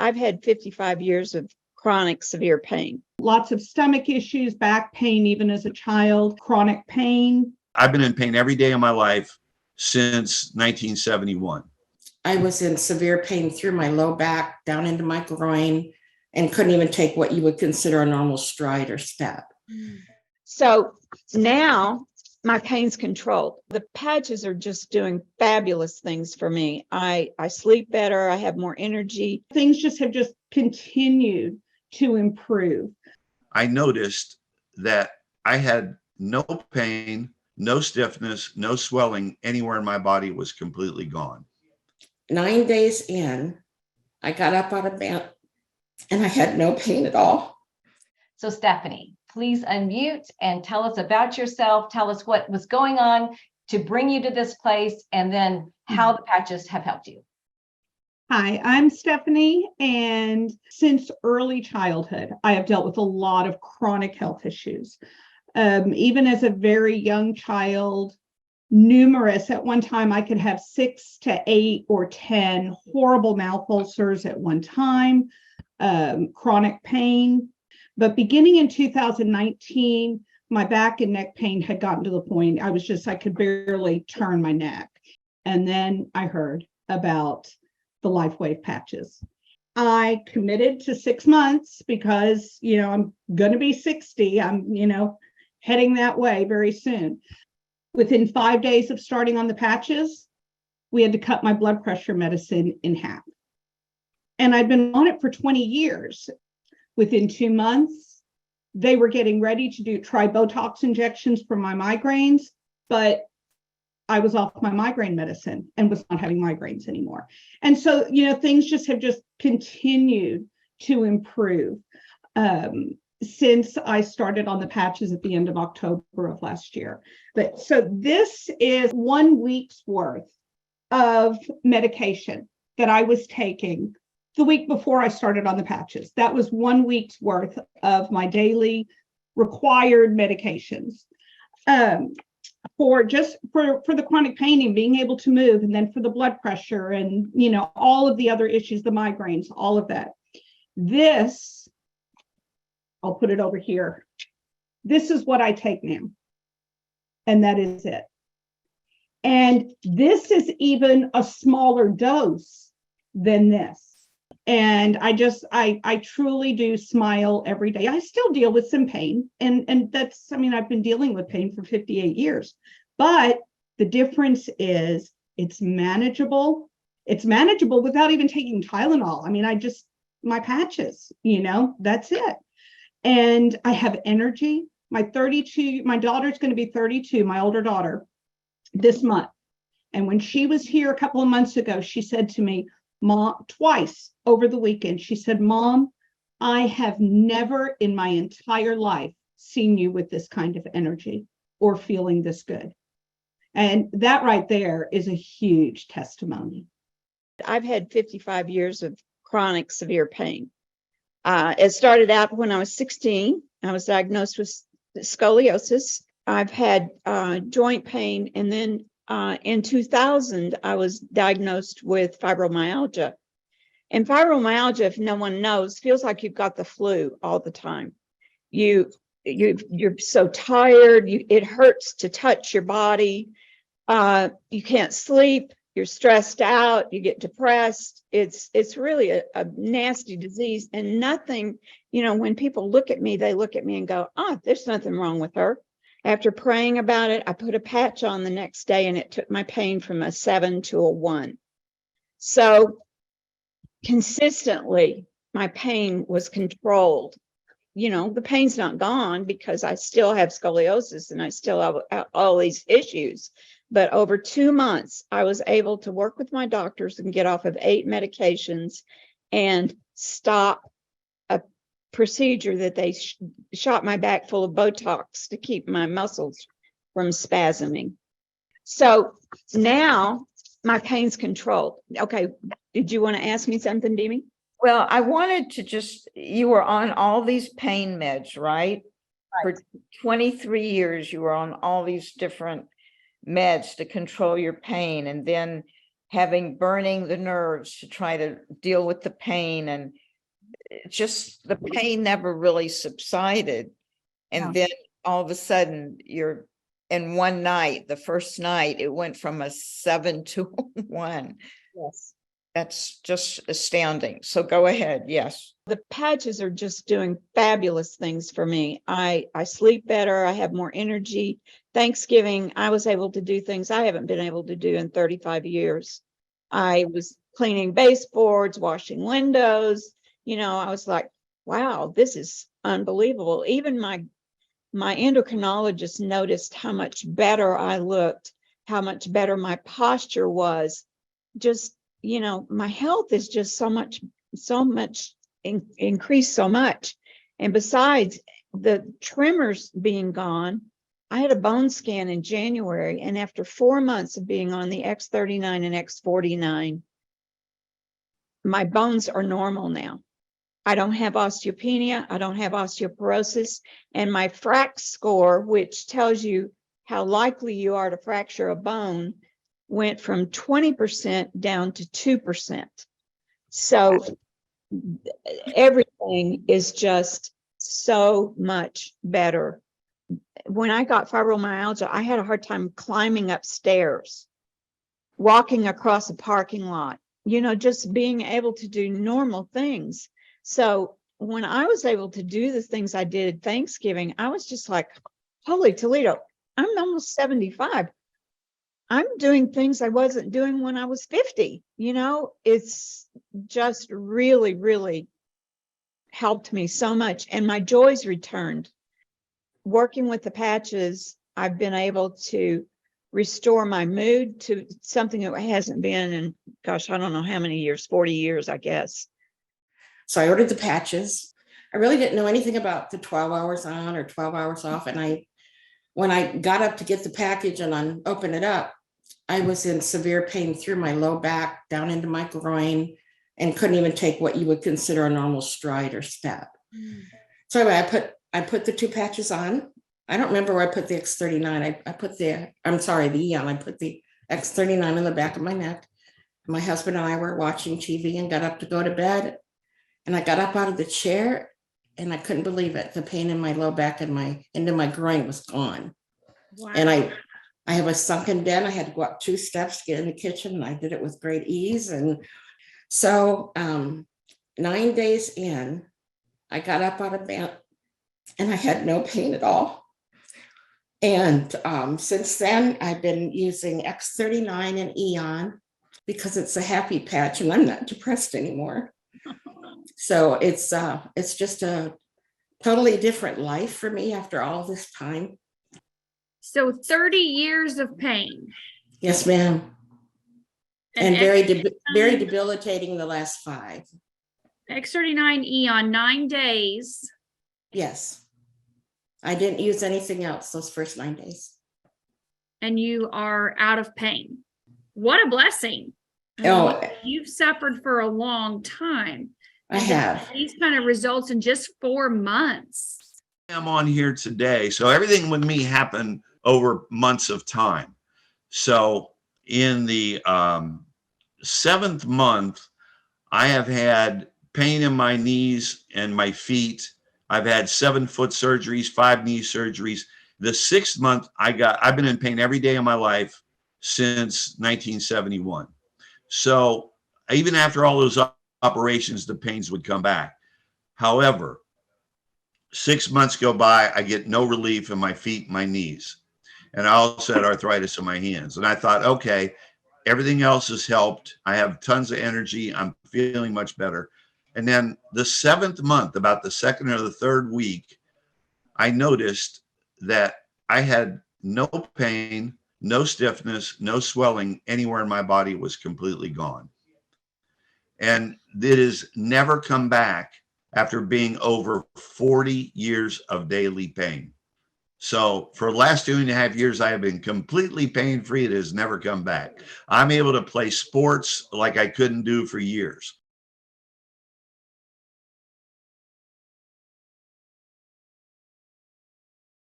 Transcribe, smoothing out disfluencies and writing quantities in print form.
I've had 55 years of chronic severe pain. Lots of stomach issues, back pain, even as a child, chronic pain. I've been in pain every day of my life since 1971. I was in severe pain through my low back, down into my groin, and couldn't even take what you would consider a normal stride or step. So now my pain's controlled. The patches are just doing fabulous things for me. I sleep better. I have more energy. Things just have just continued to improve. I noticed that I had no pain, no stiffness, no swelling anywhere in my body. Was completely gone. 9 days in, I got up out of bed and I had no pain at all. So Stephanie, please unmute and tell us about yourself. Tell us what was going on to bring you to this place, and then how the patches have helped you. Hi, I'm Stephanie, and since early childhood, I have dealt with a lot of chronic health issues. Even as a very young child, numerous. At one time, I could have 6 to 8 or 10 horrible mouth ulcers at one time, chronic pain. But beginning in 2019, my back and neck pain had gotten to the point I could barely turn my neck. And then I heard about the Lifewave patches. I committed to 6 months because, I'm going to be 60. I'm, heading that way very soon. Within 5 days of starting on the patches, we had to cut my blood pressure medicine in half. And I'd been on it for 20 years. Within 2 months, they were getting ready to try Botox injections for my migraines, but I was off my migraine medicine and was not having migraines anymore. And so, things just have continued to improve since I started on the patches at the end of October of last year. But so this is 1 week's worth of medication that I was taking the week before I started on the patches. That was 1 week's worth of my daily required medications. For the chronic pain and being able to move, and then for the blood pressure and, all of the other issues, the migraines, all of that. This, I'll put it over here. This is what I take now. And that is it. And this is even a smaller dose than this. And I truly do smile every day. I still deal with some pain. And that's, I've been dealing with pain for 58 years. But the difference is it's manageable. It's manageable without even taking Tylenol. My patches, that's it. And I have energy. My daughter's going to be 32, my older daughter, this month. And when she was here a couple of months ago, she said to me, Mom, twice over the weekend, she said, Mom, I have never in my entire life seen you with this kind of energy or feeling this good. And that right there is a huge testimony. I've had 55 years of chronic severe pain. It started out when I was 16. I was diagnosed with scoliosis. I've had joint pain, and then in 2000, I was diagnosed with fibromyalgia. And fibromyalgia, if no one knows, feels like you've got the flu all the time. You're so tired. It hurts to touch your body. You can't sleep. You're stressed out. You get depressed. It's really a nasty disease. And nothing, when people look at me, they look at me and go, "Oh, there's nothing wrong with her." After praying about it, I put a patch on the next day, and it took my pain from a 7 to a 1. So consistently, my pain was controlled. The pain's not gone because I still have scoliosis and I still have all these issues. But over 2 months, I was able to work with my doctors and get off of 8 medications and stop a procedure that they shot my back full of Botox to keep my muscles from spasming. So now my pain's controlled. Okay, did you want to ask me something, Demi? Well, I wanted to you were on all these pain meds, right? For 23 years, you were on all these different meds to control your pain. And then having burning the nerves to try to deal with the pain, and just the pain never really subsided. And Yeah. then all of a sudden you're in one night, the first night, it went from a 7 to 1. Yes. That's just astounding. So go ahead. Yes. The patches are just doing fabulous things for me. I sleep better. I have more energy. Thanksgiving, I was able to do things I haven't been able to do in 35 years. I was cleaning baseboards, washing windows. I was like, wow, this is unbelievable. Even my endocrinologist noticed how much better I looked, how much better my posture was. Just, my health is just so much increased so much. And besides the tremors being gone, I had a bone scan in January, and after 4 months of being on the X39 and X49, my bones are normal now. I don't have osteopenia. I don't have osteoporosis. And my FRAX score, which tells you how likely you are to fracture a bone, went from 20% down to 2%. So everything is just so much better. When I got fibromyalgia, I had a hard time climbing upstairs, walking across a parking lot, just being able to do normal things. So when I was able to do the things I did at Thanksgiving, I was just like, holy Toledo, I'm almost 75. I'm doing things I wasn't doing when I was 50. It's just really, really helped me so much. And my joys returned. Working with the patches, I've been able to restore my mood to something that hasn't been in, gosh, I don't know how many years, 40 years, I guess. So I ordered the patches. I really didn't know anything about the 12 hours on or 12 hours off. And when I got up to get the package and open it up, I was in severe pain through my low back, down into my groin, and couldn't even take what you would consider a normal stride or step. So anyway, I put the 2 patches on. I don't remember where I put the X39. I put the Eon. I put the X39 in the back of my neck. My husband and I were watching TV and got up to go to bed. And I got up out of the chair and I couldn't believe it. The pain in my low back and into my groin was gone. Wow. And I have a sunken den. I had to go up 2 steps to get in the kitchen, and I did it with great ease. And so 9 days in, I got up out of bed and I had no pain at all. And since then, I've been using X39 and Eon because it's a happy patch and I'm not depressed anymore. So it's just a totally different life for me after all this time. So 30 years of pain. Yes, ma'am. And very debilitating the last 5. X39E on 9 days. Yes. I didn't use anything else those first 9 days. And you are out of pain. What a blessing. You've suffered for a long time. I have. These kind of results in just 4 months. I'm on here today. So everything with me happened over months of time. So in the 7th month, I have had pain in my knees and my feet. I've had 7 foot surgeries, 5 knee surgeries. The 6th month, I've been in pain every day of my life since 1971. So even after all those operations, the pains would come back. However, 6 months go by, I get no relief in my feet, my knees. And I also had arthritis in my hands. And I thought, okay, everything else has helped. I have tons of energy. I'm feeling much better. And then the 7th month, about the 2nd or the 3rd week, I noticed that I had no pain, no stiffness, no swelling anywhere in my body. Was completely gone. And it has never come back after being over 40 years of daily pain. So for the last 2.5 years, I have been completely pain-free. It has never come back. I'm able to play sports like I couldn't do for years.